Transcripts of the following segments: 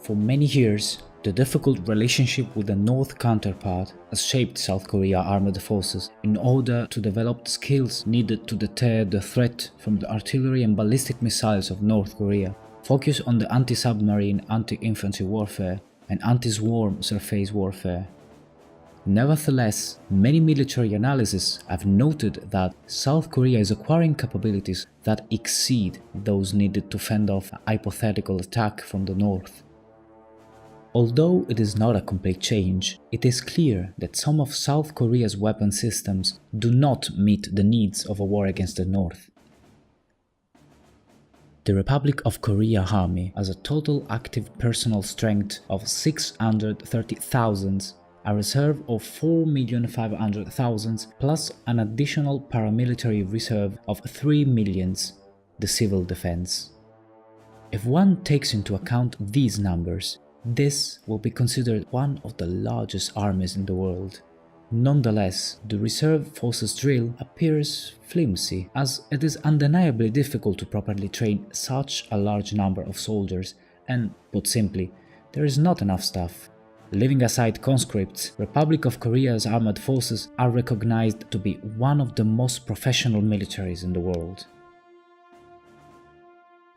For many years, the difficult relationship with the North counterpart has shaped South Korea armed forces in order to develop the skills needed to deter the threat from the artillery and ballistic missiles of North Korea, focus on the anti-submarine, anti-infantry warfare, and anti-swarm surface warfare. Nevertheless, many military analyses have noted that South Korea is acquiring capabilities that exceed those needed to fend off a hypothetical attack from the North. Although it is not a complete change, it is clear that some of South Korea's weapon systems do not meet the needs of a war against the North. The Republic of Korea Army has a total active personnel strength of 630,000, a reserve of 4,500,000 plus an additional paramilitary reserve of 3 million, the civil defense. If one takes into account these numbers, this will be considered one of the largest armies in the world. Nonetheless, the reserve forces drill appears flimsy, as it is undeniably difficult to properly train such a large number of soldiers, and, put simply, there is not enough staff. Leaving aside conscripts, Republic of Korea's armed forces are recognized to be one of the most professional militaries in the world.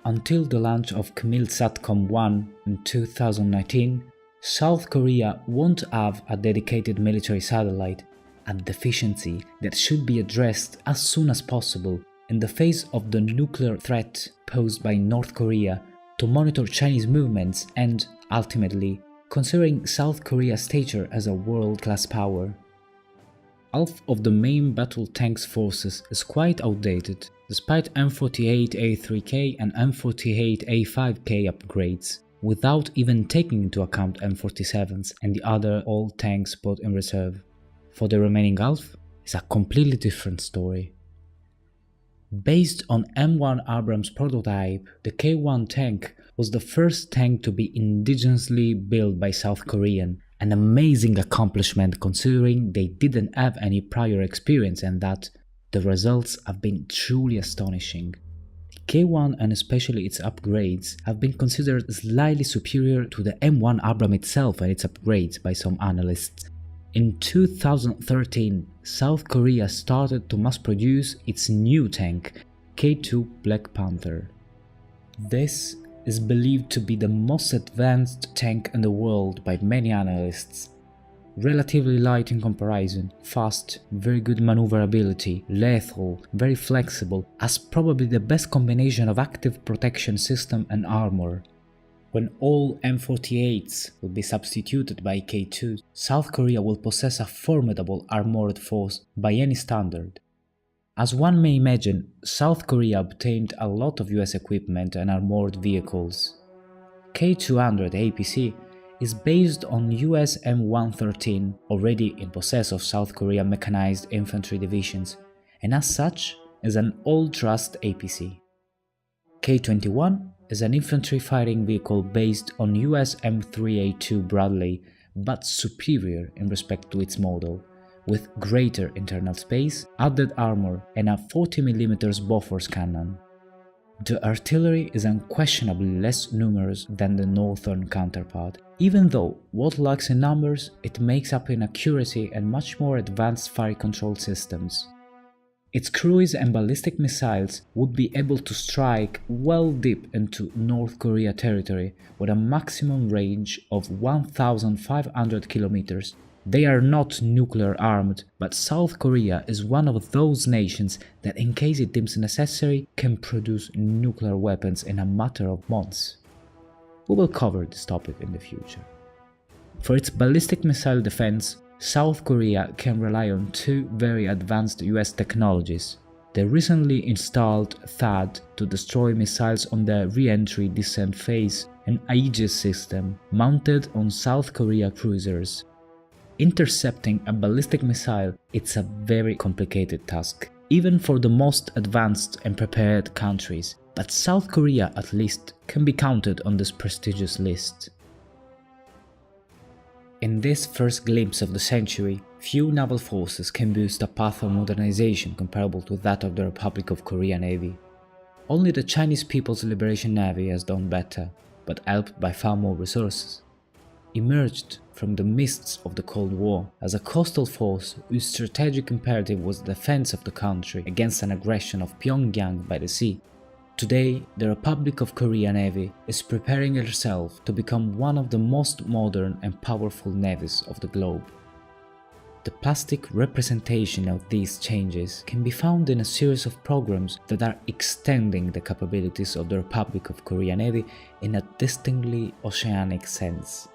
Until the launch of KMIL-SATCOM-1 in 2019, South Korea won't have a dedicated military satellite, a deficiency that should be addressed as soon as possible in the face of the nuclear threat posed by North Korea to monitor Chinese movements and, ultimately, considering South Korea's stature as a world-class power. Half of the main battle tanks forces is quite outdated, despite M48A3K and M48A5K upgrades, without even taking into account M47s and the other old tanks put in reserve. For the remaining half, it's a completely different story. Based on M1 Abrams prototype, the K1 tank was the first tank to be indigenously built by South Korean, an amazing accomplishment considering they didn't have any prior experience and that the results have been truly astonishing. The K1 and especially its upgrades have been considered slightly superior to the M1 Abrams itself and its upgrades by some analysts. In 2013, South Korea started to mass produce its new tank, K2 Black Panther. This is believed to be the most advanced tank in the world by many analysts. Relatively light in comparison, fast, very good maneuverability, lethal, very flexible, has probably the best combination of active protection system and armor. When all M48s will be substituted by K2, South Korea will possess a formidable armored force by any standard. As one may imagine, South Korea obtained a lot of US equipment and armored vehicles. K200 APC is based on US M113, already in possess of South Korea mechanized infantry divisions, and as such is an all-thrust APC. K21 is an infantry fighting vehicle based on US M3A2 Bradley, but superior in respect to its model, with greater internal space, added armor, and a 40mm Bofors cannon. The artillery is unquestionably less numerous than the northern counterpart, even though what lacks in numbers, it makes up in accuracy and much more advanced fire control systems. Its cruise and ballistic missiles would be able to strike well deep into North Korea territory with a maximum range of 1,500 kilometers. They are not nuclear armed, but South Korea is one of those nations that, in case it deems necessary, can produce nuclear weapons in a matter of months. We will cover this topic in the future. For its ballistic missile defense, South Korea can rely on two very advanced US technologies: the recently installed THAAD to destroy missiles on the re-entry descent phase and Aegis system mounted on South Korea cruisers. Intercepting a ballistic missile, it's a very complicated task, even for the most advanced and prepared countries, but South Korea at least can be counted on this prestigious list. In this first glimpse of the century, few naval forces can boast a path of modernization comparable to that of the Republic of Korea Navy. Only the Chinese People's Liberation Navy has done better, but helped by far more resources. Emerged from the mists of the Cold War as a coastal force whose strategic imperative was the defense of the country against an aggression of Pyongyang by the sea. Today, the Republic of Korea Navy is preparing herself to become one of the most modern and powerful navies of the globe. The plastic representation of these changes can be found in a series of programs that are extending the capabilities of the Republic of Korea Navy in a distinctly oceanic sense.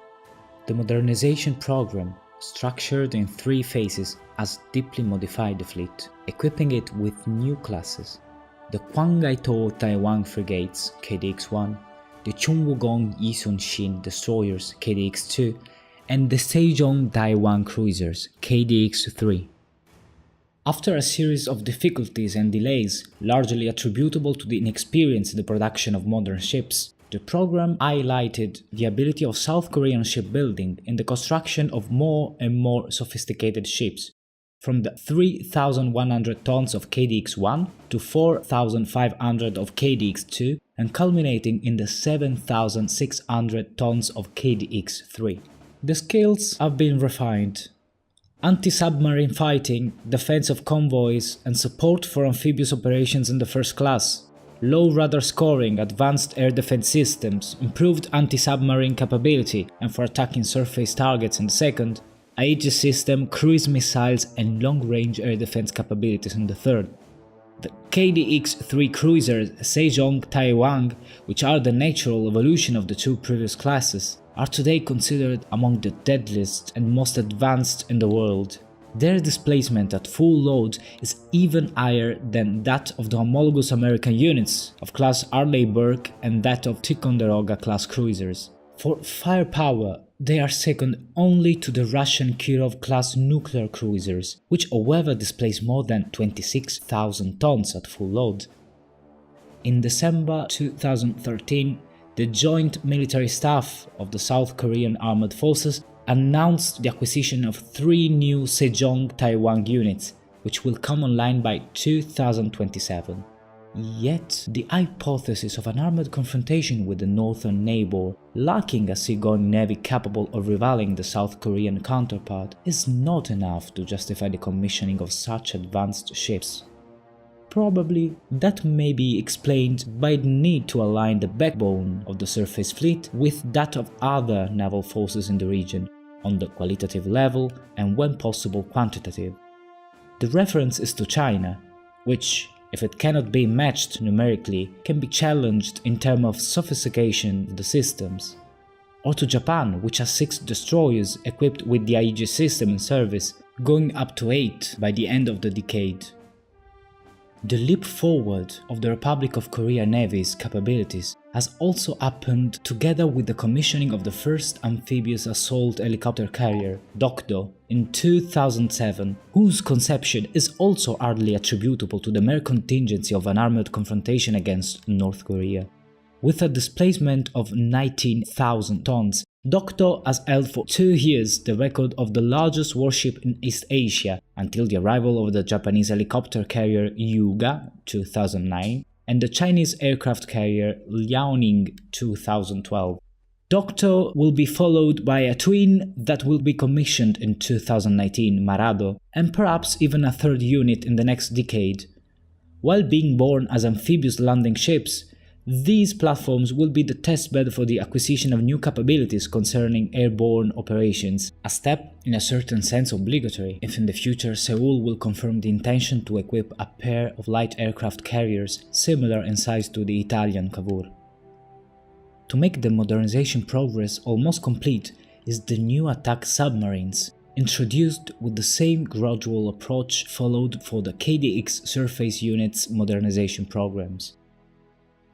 The modernization program, structured in 3 phases, has deeply modified the fleet, equipping it with new classes. The Kwangai-to Taiwan frigates KDX-1, the Chungwugong Yisun-shin destroyers KDX-2, and the Sejong Taiwan cruisers KDX-3. After a series of difficulties and delays, largely attributable to the inexperience in the production of modern ships, the program highlighted the ability of South Korean shipbuilding in the construction of more and more sophisticated ships, from the 3,100 tons of KDX-1 to 4,500 of KDX-2 and culminating in the 7,600 tons of KDX-3. The skills have been refined. Anti-submarine fighting, defense of convoys, and support for amphibious operations in the first class. Low radar scoring, advanced air defense systems, improved anti-submarine capability, and for attacking surface targets in the second, Aegis system, cruise missiles, and long-range air defense capabilities in the third. The KDX-3 cruisers Sejong Taiwan, which are the natural evolution of the 2 previous classes, are today considered among the deadliest and most advanced in the world. Their displacement at full load is even higher than that of the homologous American units of class Arleigh-Burke and that of Ticonderoga class cruisers. For firepower, they are second only to the Russian Kirov class nuclear cruisers, which however displace more than 26,000 tons at full load. In December 2013, the Joint Military Staff of the South Korean Armed Forces announced the acquisition of 3 new Sejong Taiwan units, which will come online by 2027. Yet, the hypothesis of an armed confrontation with the northern neighbor, lacking a seagoing navy capable of rivaling the South Korean counterpart, is not enough to justify the commissioning of such advanced ships. Probably, that may be explained by the need to align the backbone of the surface fleet with that of other naval forces in the region, on the qualitative level and when possible quantitative. The reference is to China, which, if it cannot be matched numerically, can be challenged in terms of sophistication of the systems. Or to Japan, which has 6 destroyers equipped with the Aegis system in service, going up to 8 by the end of the decade. The leap forward of the Republic of Korea Navy's capabilities has also happened together with the commissioning of the first amphibious assault helicopter carrier, Dokdo, in 2007, whose conception is also hardly attributable to the mere contingency of an armored confrontation against North Korea. With a displacement of 19,000 tons, Dokdo has held for 2 years the record of the largest warship in East Asia until the arrival of the Japanese helicopter carrier Hyuga 2009 and the Chinese aircraft carrier Liaoning 2012. Dokdo will be followed by a twin that will be commissioned in 2019, Marado, and perhaps even a 3rd unit in the next decade. While being born as amphibious landing ships, these platforms will be the testbed for the acquisition of new capabilities concerning airborne operations, a step in a certain sense obligatory if in the future Seoul will confirm the intention to equip a pair of light aircraft carriers similar in size to the Italian Cavour. To make the modernization progress almost complete is the new attack submarines, introduced with the same gradual approach followed for the KDX surface units modernization programs.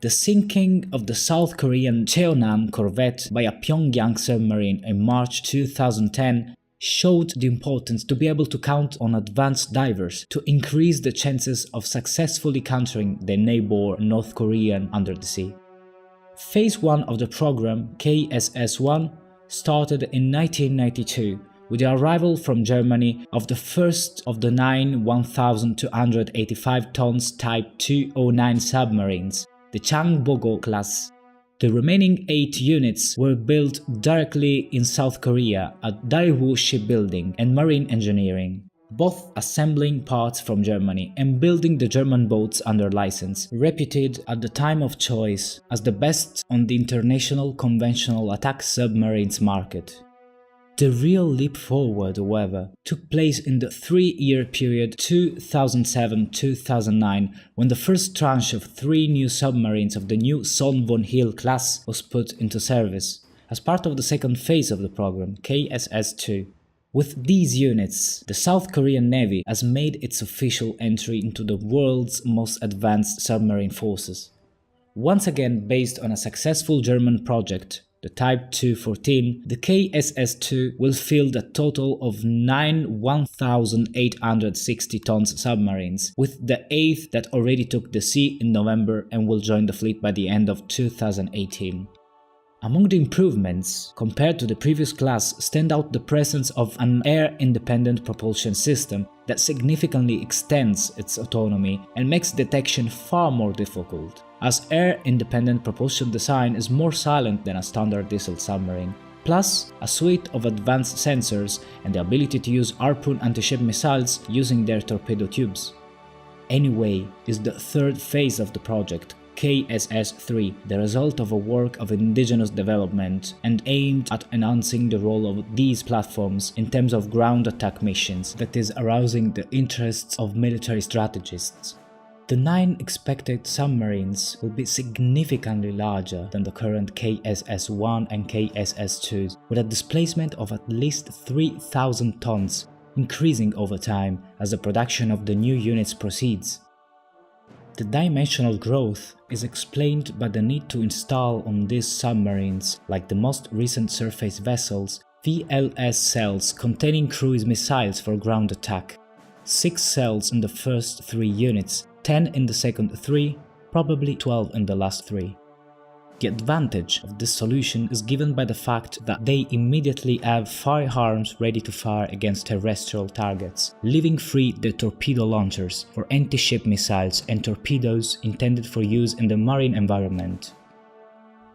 The sinking of the South Korean Cheonan corvette by a Pyongyang submarine in March 2010 showed the importance to be able to count on advanced divers to increase the chances of successfully countering the neighbor North Korean under the sea. Phase 1 of the program, KSS-1, started in 1992 with the arrival from Germany of the first of the 9 1,285 tons Type 209 submarines, the Changbogo class. The remaining 8 units were built directly in South Korea at Daewoo Shipbuilding and Marine Engineering, both assembling parts from Germany and building the German boats under license, reputed at the time of choice as the best on the international conventional attack submarines market. The real leap forward, however, took place in the 3-year period 2007-2009, when the first tranche of 3 new submarines of the new Son von Hill class was put into service, as part of the second phase of the program, KSS-2. With these units, the South Korean Navy has made its official entry into the world's most advanced submarine forces. Once again based on a successful German project, the Type 214, the KSS-2 will field a total of 9 1,860 tons submarines, with the 8th that already took the sea in November and will join the fleet by the end of 2018. Among the improvements, compared to the previous class, stand out the presence of an air-independent propulsion system that significantly extends its autonomy and makes detection far more difficult, as air-independent propulsion design is more silent than a standard diesel submarine, plus a suite of advanced sensors and the ability to use harpoon anti-ship missiles using their torpedo tubes. Anyway is the third phase of the project, KSS-3, the result of a work of indigenous development and aimed at enhancing the role of these platforms in terms of ground attack missions, that is, arousing the interests of military strategists. The 9 expected submarines will be significantly larger than the current KSS-1 and KSS-2s, with a displacement of at least 3,000 tons, increasing over time as the production of the new units proceeds. The dimensional growth is explained by the need to install on these submarines, like the most recent surface vessels, VLS cells containing cruise missiles for ground attack. 6 cells in the first 3 units, 10 in the second 3, probably 12 in the last 3. The advantage of this solution is given by the fact that they immediately have firearms ready to fire against terrestrial targets, leaving free the torpedo launchers for anti-ship missiles and torpedoes intended for use in the marine environment.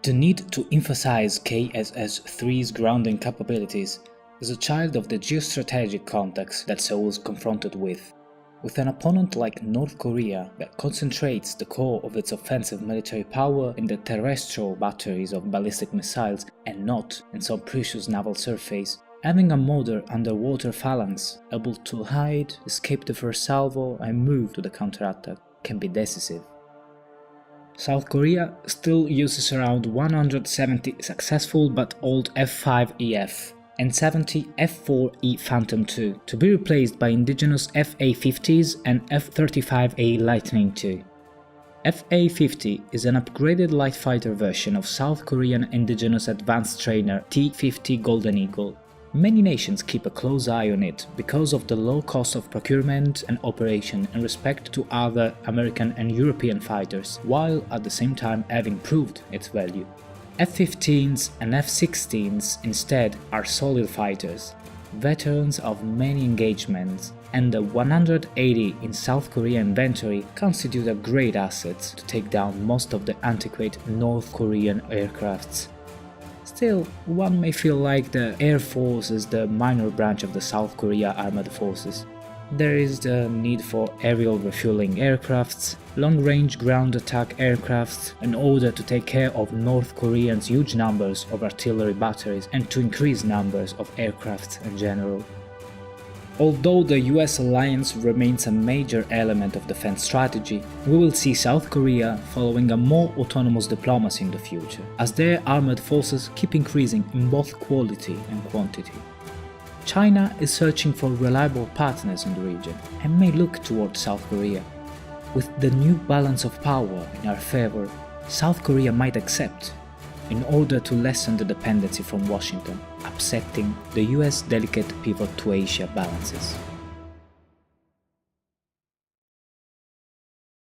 The need to emphasize KSS-3's grounding capabilities is a child of the geostrategic context that Seoul is confronted with. With an opponent like North Korea that concentrates the core of its offensive military power in the terrestrial batteries of ballistic missiles and not in some precious naval surface, having a modern underwater phalanx able to hide, escape the first salvo and move to the counterattack can be decisive. South Korea still uses around 170 successful but old F-5EF and 70 F-4E Phantom II to be replaced by indigenous FA-50s and F-35A Lightning II. FA-50 is an upgraded light fighter version of South Korean indigenous advanced trainer T-50 Golden Eagle. Many nations keep a close eye on it because of the low cost of procurement and operation in respect to other American and European fighters, while at the same time having proved its value. F-15s and F-16s instead are solid fighters, veterans of many engagements, and the 180 in South Korean inventory constitute a great asset to take down most of the antiquated North Korean aircrafts. Still, one may feel like the Air Force is the minor branch of the South Korea armed forces. There is the need for aerial refueling aircrafts, long-range ground attack aircrafts in order to take care of North Koreans' huge numbers of artillery batteries and to increase numbers of aircraft in general. Although the US alliance remains a major element of defense strategy, we will see South Korea following a more autonomous diplomacy in the future, as their armed forces keep increasing in both quality and quantity. China is searching for reliable partners in the region and may look towards South Korea. With the new balance of power in our favor, South Korea might accept, in order to lessen the dependency from Washington, upsetting the US delicate pivot to Asia balances.